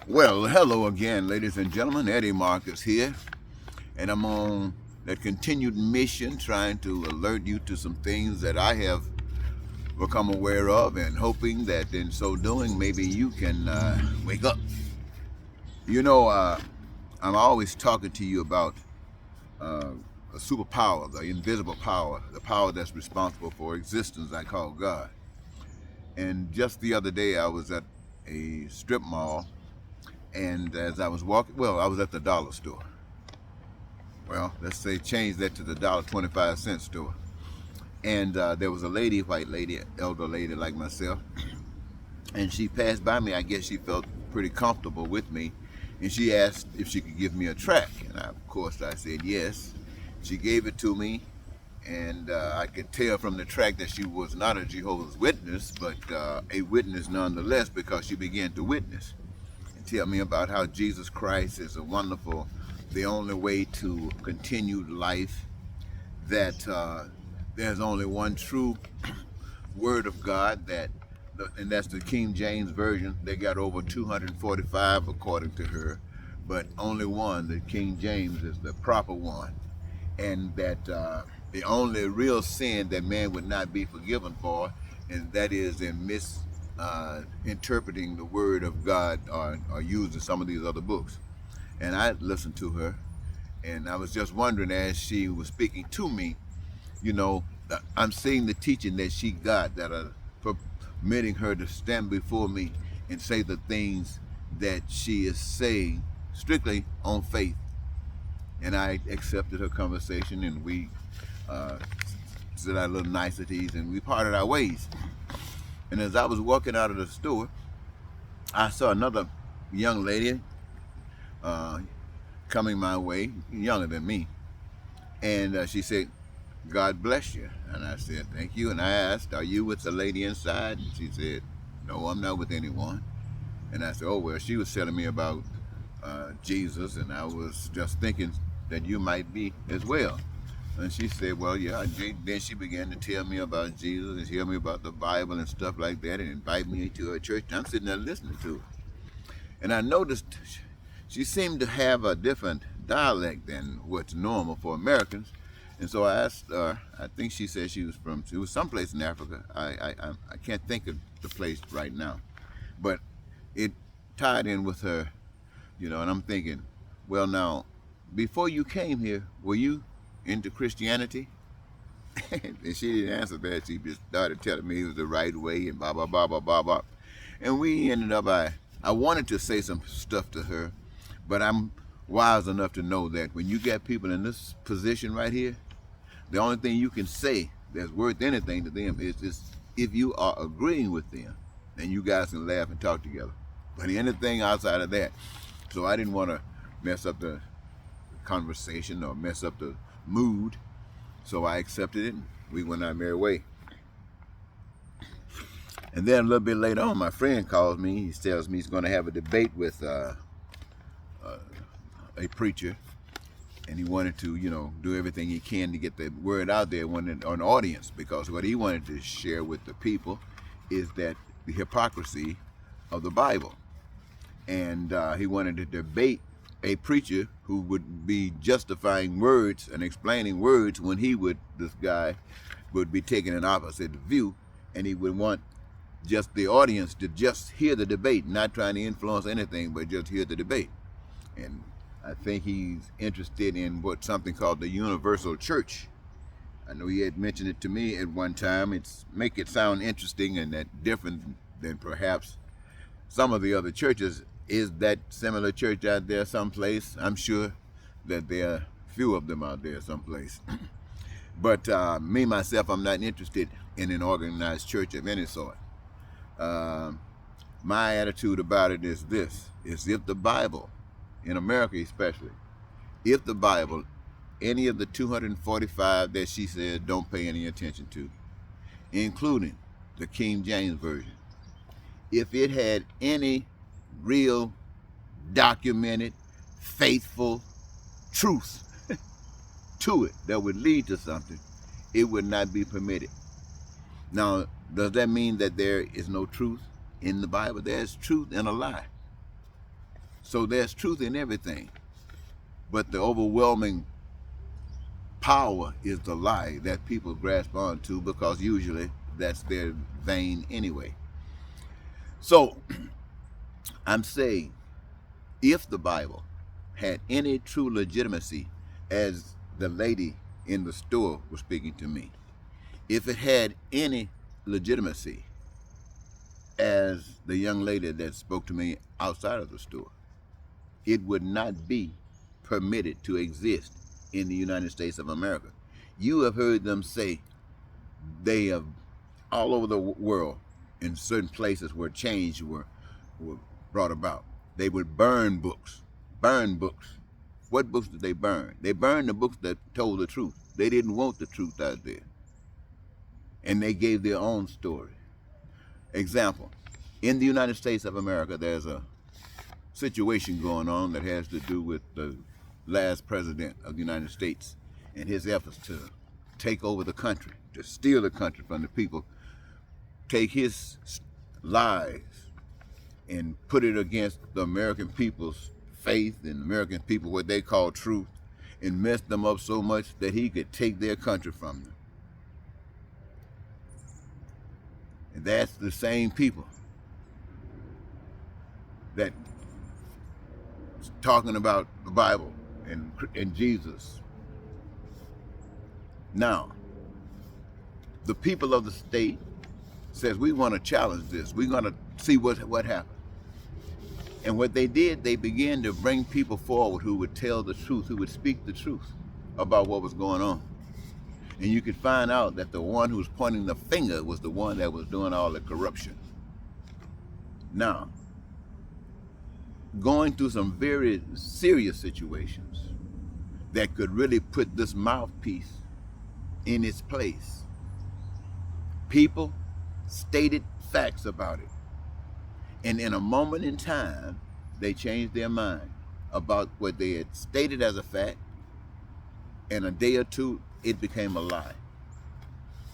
Well, hello again, ladies and gentlemen. Eddie Marcus here, and I'm on that continued mission trying to alert you to some things that I have become aware of, and hoping that in so doing, maybe you can wake up. You know, I'm always talking to you about a superpower, the invisible power, the power that's responsible for existence I call God. And just the other day, I was at a strip mall, and as I was walking, well, I was at the dollar store. Well, let's say change that to the $1.25 store. And there was a lady, white lady, elder lady like myself, and she passed by me. I guess she felt pretty comfortable with me, and she asked if she could give me a tract. And of course, I said yes. She gave it to me, and I could tell from the tract that she was not a Jehovah's Witness, but a witness nonetheless, because she began to witness and tell me about how Jesus Christ is a wonderful, the only way to continued life, that there's only one true word of God, and that's the King James Version. They got over 245 according to her, but only one, the King James, is the proper one. And that the only real sin that man would not be forgiven for, and that is in misinterpreting the word of God, or using some of these other books. And I listened to her, and I was just wondering, as she was speaking to me, I'm seeing the teaching that she got that are permitting her to stand before me and say the things that she is saying strictly on faith. And I accepted her conversation, and we said our little niceties, and we parted our ways. And as I was walking out of the store, I saw another young lady coming my way, younger than me. And she said, "God bless you." And I said, "Thank you." And I asked, "Are you with the lady inside?" And she said, "No, I'm not with anyone." And I said, "Oh, well," she was telling me about Jesus, and I was just thinking that you might be as well. And she said, "Well, yeah." Then she began to tell me about Jesus and tell me about the Bible and stuff like that, and invite me to her church. And I'm sitting there listening to her. And I noticed she seemed to have a different dialect than what's normal for Americans. And so I asked her, I think she said she was someplace in Africa. I can't think of the place right now. But it tied in with her, and I'm thinking, well, now, before you came here, were you into Christianity? And she didn't answer that. She just started telling me it was the right way and blah, blah, blah, blah, blah, blah. And we ended up, I wanted to say some stuff to her, but I'm wise enough to know that when you get people in this position right here, the only thing you can say that's worth anything to them is if you are agreeing with them, then you guys can laugh and talk together. But anything outside of that, so I didn't want to mess up the conversation or mess up the mood, so I accepted it, and we went our merry way. And then a little bit later on, my friend calls me. He tells me he's going to have a debate with a preacher, and he wanted to, do everything he can to get the word out there on an audience, because what he wanted to share with the people is that the hypocrisy of the Bible. And he wanted to debate a preacher who would be justifying words and explaining words when this guy would be taking an opposite view, and he would want just the audience to just hear the debate, not trying to influence anything, but just hear the debate. And I think he's interested in something called the universal church. I know he had mentioned it to me at one time. Make it sound interesting and that different than perhaps some of the other churches. Is that similar church out there someplace? I'm sure that there are few of them out there someplace. But me, myself, I'm not interested in an organized church of any sort. My attitude about it is this, is if the Bible, in America especially, if the Bible, any of the 245 that she said don't pay any attention to, including the King James Version, if it had any real, documented, faithful truth to it that would lead to something, it would not be permitted. Now, does that mean that there is no truth in the Bible? There's truth in a lie. So there's truth in everything. But the overwhelming power is the lie that people grasp onto, because usually that's their vein anyway. So I'm saying, if the Bible had any true legitimacy, as the lady in the store was speaking to me, if it had any legitimacy, as the young lady that spoke to me outside of the store, it would not be permitted to exist in the United States of America. You have heard them say they have all over the world, in certain places where change were brought about, they would burn books. Burn books. What books did they burn? They burned the books that told the truth. They didn't want the truth out there. And they gave their own story. Example, in the United States of America, there's a situation going on that has to do with the last president of the United States and his efforts to take over the country, to steal the country from the people, take his lies and put it against the American people's faith and American people, what they call truth, and mess them up so much that he could take their country from them. And that's the same people that talking about the Bible and Jesus. Now, the people of the state says, we want to challenge this. We're going to see what happened. And what they did, they began to bring people forward who would tell the truth, who would speak the truth about what was going on. And you could find out that the one who was pointing the finger was the one that was doing all the corruption. Now, going through some very serious situations that could really put this mouthpiece in its place. People stated facts about it. And in a moment in time, they changed their mind about what they had stated as a fact. In a day or two, it became a lie.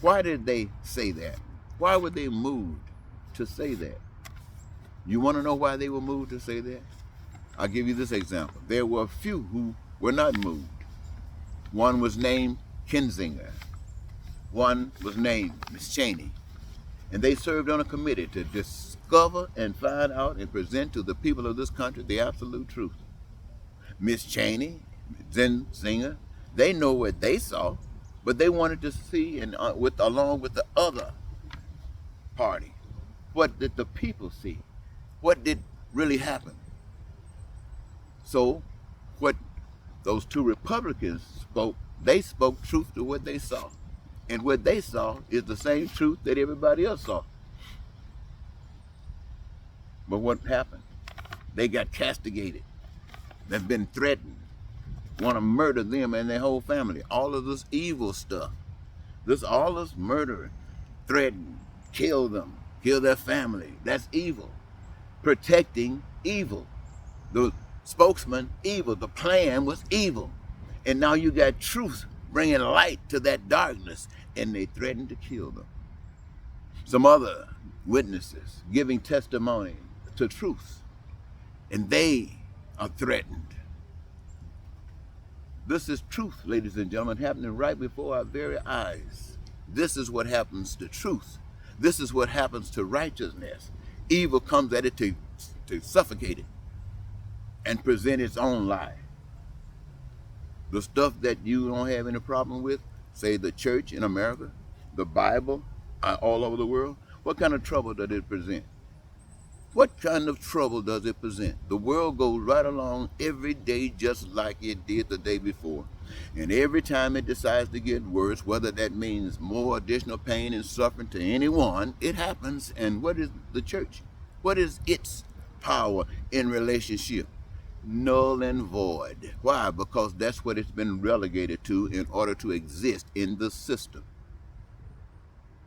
Why did they say that? Why were they moved to say that? You want to know why they were moved to say that? I'll give you this example. There were a few who were not moved. One was named Kinzinger. One was named Liz Cheney. And they served on a committee to discover and find out and present to the people of this country the absolute truth. Miss Cheney, Kinzinger, they know what they saw, but they wanted to see, and along with the other party, what did the people see? What did really happen? So, what those two Republicans spoke, they spoke truth to what they saw. And what they saw is the same truth that everybody else saw. But what happened? They got castigated. They've been threatened. Want to murder them and their whole family. All of this evil stuff. All this murder, threaten, kill them, kill their family. That's evil. Protecting evil. The spokesman, evil. The plan was evil. And now you got truth bringing light to that darkness, and they threatened to kill them. Some other witnesses giving testimony to truth, and they are threatened. This is truth, ladies and gentlemen, happening right before our very eyes. This is what happens to truth. This is what happens to righteousness. Evil comes at it to suffocate it and present its own lie. The stuff that you don't have any problem with, say the church in America, the Bible all over the world, what kind of trouble does it present? What kind of trouble does it present? The world goes right along every day just like it did the day before. And every time it decides to get worse, whether that means more additional pain and suffering to anyone, it happens. And what is the church? What is its power in relationship? Null and void. Why? Because that's what it's been relegated to in order to exist in the system.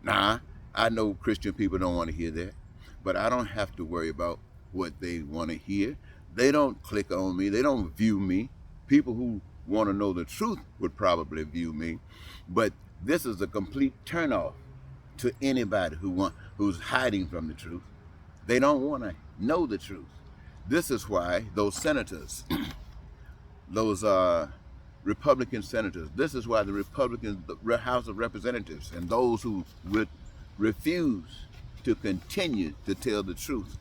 Now, I know Christian people don't want to hear that, but I don't have to worry about what they want to hear. They don't click on me. They don't view me. People who want to know the truth would probably view me, but this is a complete turnoff to anybody who's hiding from the truth. They don't want to know the truth. This is why those senators, those Republican senators, this is why the Republicans, the House of Representatives, and those who would refuse to continue to tell the truth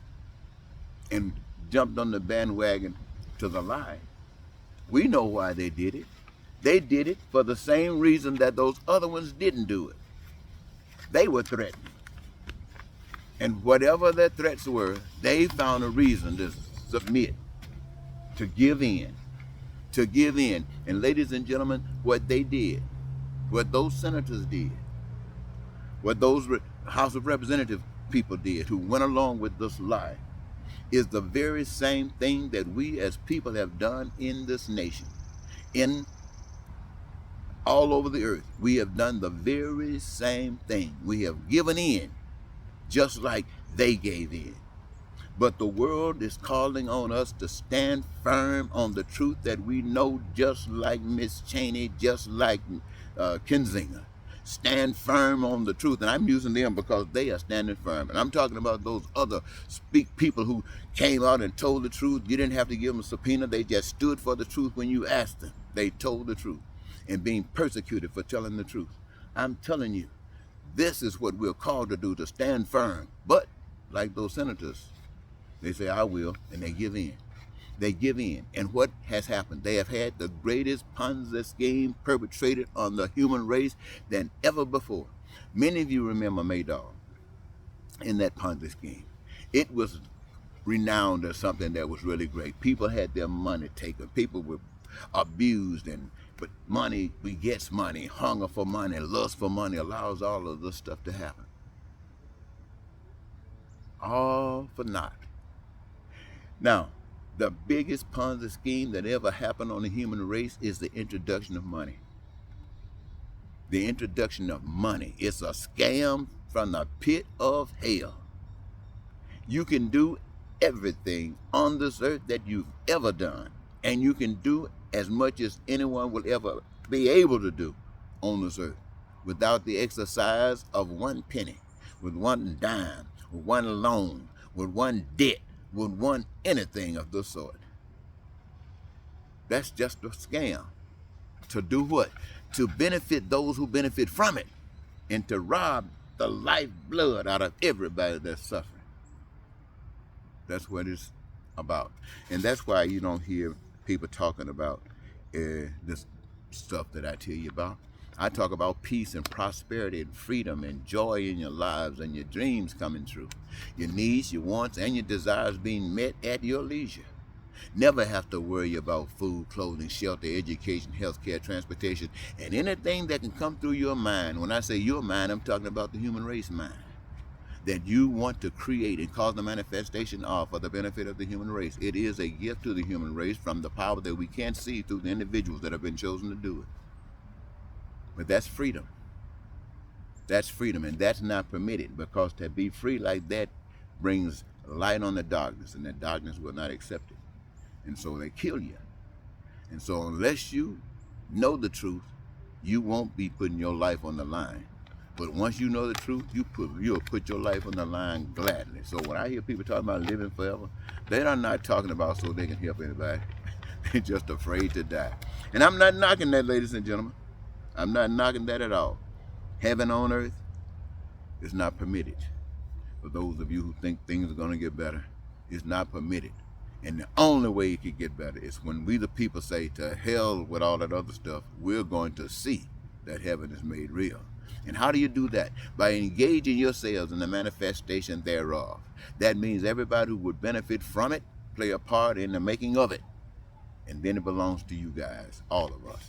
and jumped on the bandwagon to the lie. We know why they did it. They did it for the same reason that those other ones didn't do it. They were threatened. And whatever their threats were, they found a reason to submit, to give in, to give in. And ladies and gentlemen, what they did, what those senators did, what those House of Representative people did who went along with this lie, is the very same thing that we as people have done in this nation, in all over the earth. We have done the very same thing. We have given in, just like they gave in. But the world is calling on us to stand firm on the truth that we know, just like Miss Cheney, just like Kinzinger. Stand firm on the truth. And I'm using them because they are standing firm. And I'm talking about those other people who came out and told the truth. You didn't have to give them a subpoena. They just stood for the truth when you asked them. They told the truth and being persecuted for telling the truth. I'm telling you, this is what we're called to do, to stand firm. But like those senators, they say, I will, and they give in. They give in. And what has happened? They have had the greatest Ponzi scheme perpetrated on the human race than ever before. Many of you remember Madoff in that Ponzi scheme. It was renowned as something that was really great. People had their money taken. People were abused, but money begets money. Hunger for money, lust for money allows all of this stuff to happen. All for naught. Now, the biggest Ponzi scheme that ever happened on the human race is the introduction of money. The introduction of money. It's a scam from the pit of hell. You can do everything on this earth that you've ever done, and you can do as much as anyone will ever be able to do on this earth without the exercise of one penny, with one dime, with one loan, with one debt, with one anything of the sort. That's just a scam. To do what? To benefit those who benefit from it, and to rob the lifeblood out of everybody that's suffering. That's what it's about. And that's why you don't hear people talking about this stuff that I tell you about. I talk about peace and prosperity and freedom and joy in your lives and your dreams coming true. Your needs, your wants, and your desires being met at your leisure. Never have to worry about food, clothing, shelter, education, healthcare, transportation, and anything that can come through your mind. When I say your mind, I'm talking about the human race mind that you want to create and cause the manifestation of for the benefit of the human race. It is a gift to the human race from the power that we can't see through the individuals that have been chosen to do it. But that's freedom. That's freedom, and that's not permitted, because to be free like that brings light on the darkness, and the darkness will not accept it. And so they kill you. And so unless you know the truth, you won't be putting your life on the line. But once you know the truth, you'll put your life on the line gladly. So when I hear people talking about living forever, they're not talking about so they can help anybody. They're just afraid to die. And I'm not knocking that, ladies and gentlemen. I'm not knocking that at all. Heaven on earth is not permitted. For those of you who think things are going to get better, it's not permitted. And the only way it could get better is when we the people say, to hell with all that other stuff, we're going to see that heaven is made real. And how do you do that? By engaging yourselves in the manifestation thereof. That means everybody who would benefit from it, play a part in the making of it. And then it belongs to you guys, all of us.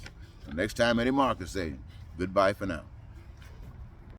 So next time Eddie Marcus say, goodbye for now.